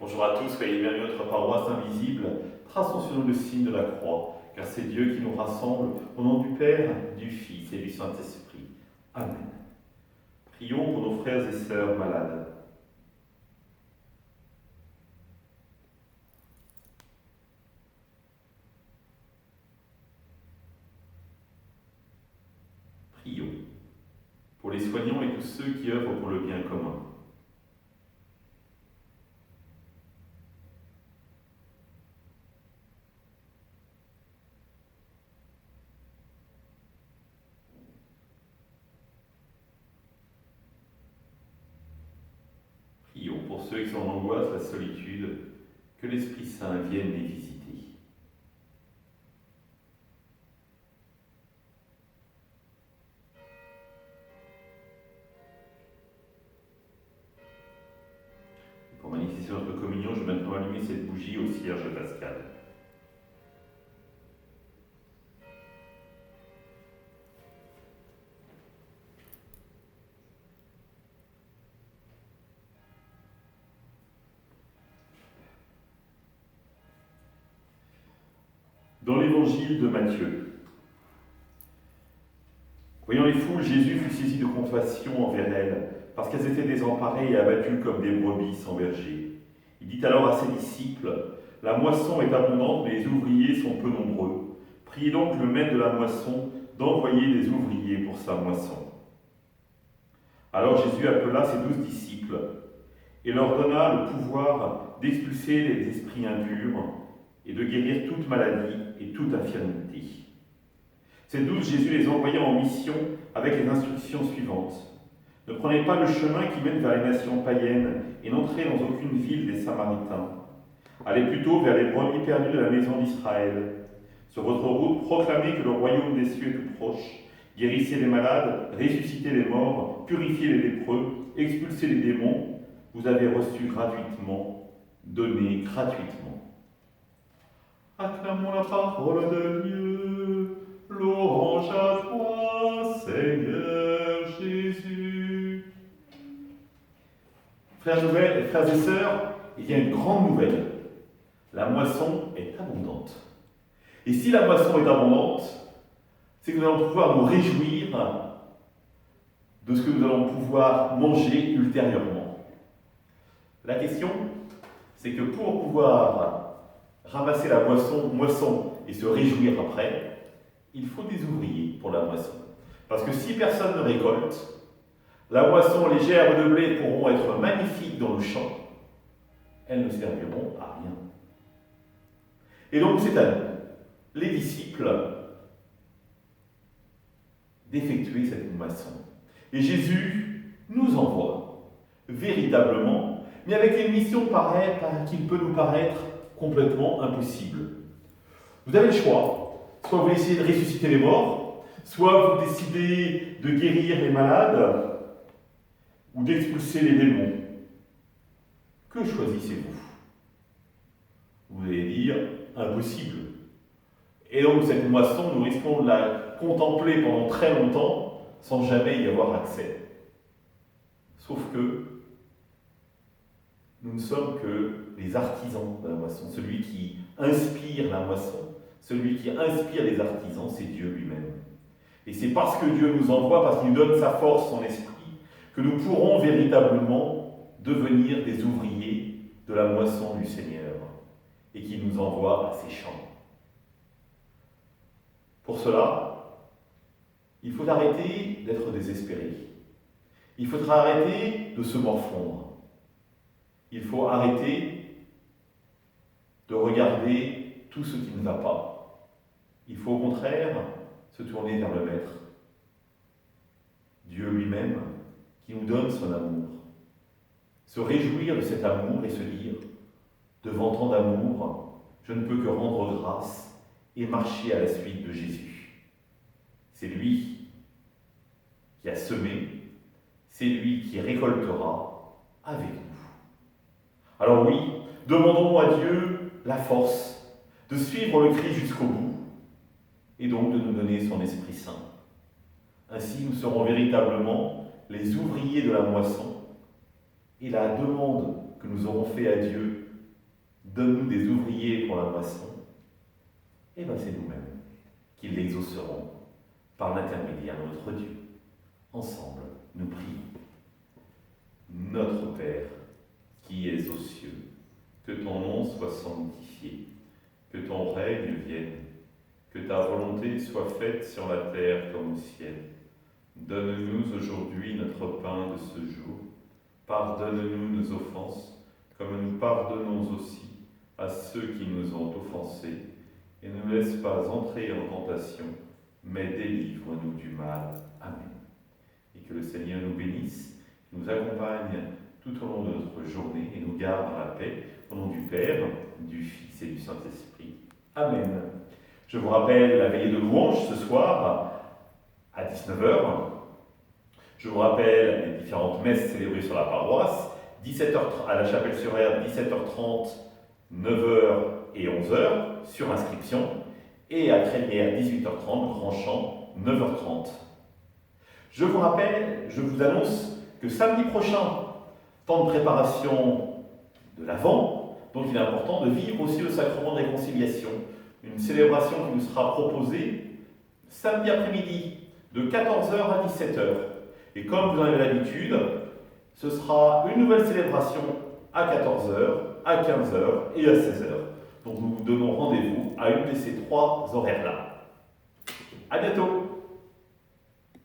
Bonjour à tous, soyez bienvenus à notre paroisse invisible. Traçons sur nous le signe de la croix, car c'est Dieu qui nous rassemble au nom du Père, du Fils et du Saint-Esprit. Amen. Prions pour nos frères et sœurs malades. Prions pour les soignants et tous ceux qui œuvrent pour le bien commun. Prions pour ceux qui sont en angoisse, la solitude, que l'Esprit Saint vienne les visiter. Pour manifester notre communion, je vais maintenant allumer cette bougie au cierge pascal. Dans l'évangile de Matthieu, voyant les foules, Jésus fut saisi de compassion envers elles, parce qu'elles étaient désemparées et abattues comme des brebis sans berger. Il dit alors à ses disciples, « La moisson est abondante, mais les ouvriers sont peu nombreux. Priez donc le maître de la moisson d'envoyer des ouvriers pour sa moisson. » Alors Jésus appela ses 12 disciples et leur donna le pouvoir d'expulser les esprits impurs et de guérir toute maladie et toute infirmité. Ces 12, Jésus les envoyait en mission avec les instructions suivantes. Ne prenez pas le chemin qui mène vers les nations païennes et n'entrez dans aucune ville des Samaritains. Allez plutôt vers les brebis perdues de la maison d'Israël. Sur votre route, proclamez que le royaume des cieux est tout proche. Guérissez les malades, ressuscitez les morts, purifiez les lépreux, expulsez les démons. Vous avez reçu gratuitement, donnez gratuitement. Acclamons la parole de Dieu. Louange à toi, Seigneur Jésus. Frères et sœurs, il y a une grande nouvelle. La moisson est abondante. Et si la moisson est abondante, c'est que nous allons pouvoir nous réjouir de ce que nous allons pouvoir manger ultérieurement. La question, c'est que pour pouvoir ramasser la moisson et se réjouir après, il faut des ouvriers pour la moisson. Parce que si personne ne récolte, la moisson, les gerbes de blé pourront être magnifiques dans le champ, elles ne serviront à rien. Et donc c'est à nous, les disciples, d'effectuer cette moisson. Et Jésus nous envoie, véritablement, mais avec une mission qui peut nous paraître complètement impossible. Vous avez le choix. Soit vous essayez de ressusciter les morts, soit vous décidez de guérir les malades, ou d'expulser les démons. Que choisissez-vous? Vous allez dire, impossible. Et donc cette moisson, nous risquons de la contempler pendant très longtemps, sans jamais y avoir accès. Sauf que nous ne sommes que les artisans de la moisson, celui qui inspire la moisson. Celui qui inspire les artisans, c'est Dieu lui-même. Et c'est parce que Dieu nous envoie, parce qu'il nous donne sa force, son esprit, que nous pourrons véritablement devenir des ouvriers de la moisson du Seigneur et qu'il nous envoie à ses champs. Pour cela, il faut arrêter d'être désespéré. Il faudra arrêter de se morfondre. Il faut arrêter de regarder tout ce qui ne va pas. Il faut au contraire se tourner vers le Maître, Dieu lui-même, qui nous donne son amour. Se réjouir de cet amour et se dire, devant tant d'amour, je ne peux que rendre grâce et marcher à la suite de Jésus. C'est lui qui a semé, c'est lui qui récoltera avec nous. Alors oui, demandons à Dieu la force de suivre le Christ jusqu'au bout, et donc de nous donner son Esprit Saint. Ainsi, nous serons véritablement les ouvriers de la moisson, et la demande que nous aurons faite à Dieu donne-nous des ouvriers pour la moisson, et bien c'est nous-mêmes qui l'exaucerons par l'intermédiaire de notre Dieu. Ensemble, nous prions. Notre Père, qui es aux cieux, que ton nom soit sanctifié, que ton règne vienne, que ta volonté soit faite sur la terre comme au ciel. Donne-nous aujourd'hui notre pain de ce jour. Pardonne-nous nos offenses, comme nous pardonnons aussi à ceux qui nous ont offensés. Et ne nous laisse pas entrer en tentation, mais délivre-nous du mal. Amen. Et que le Seigneur nous bénisse, nous accompagne tout au long de notre journée et nous garde dans la paix. Au nom du Père, du Fils et du Saint-Esprit. Amen. Je vous rappelle la veillée de louange ce soir à 19h. Je vous rappelle les différentes messes célébrées sur la paroisse. 17h à la Chapelle-sur-Erdre, 17h30, 9h et 11h sur inscription. Et à Crémière, 18h30, Grand Chant, 9h30. Je vous rappelle, je vous annonce que samedi prochain, temps de préparation de l'Avent, donc il est important de vivre aussi le sacrement de réconciliation, une célébration qui nous sera proposée samedi après-midi de 14h à 17h. Et comme vous en avez l'habitude, ce sera une nouvelle célébration à 14h, à 15h et à 16h. Donc nous vous donnons rendez-vous à une de ces trois horaires-là. À bientôt!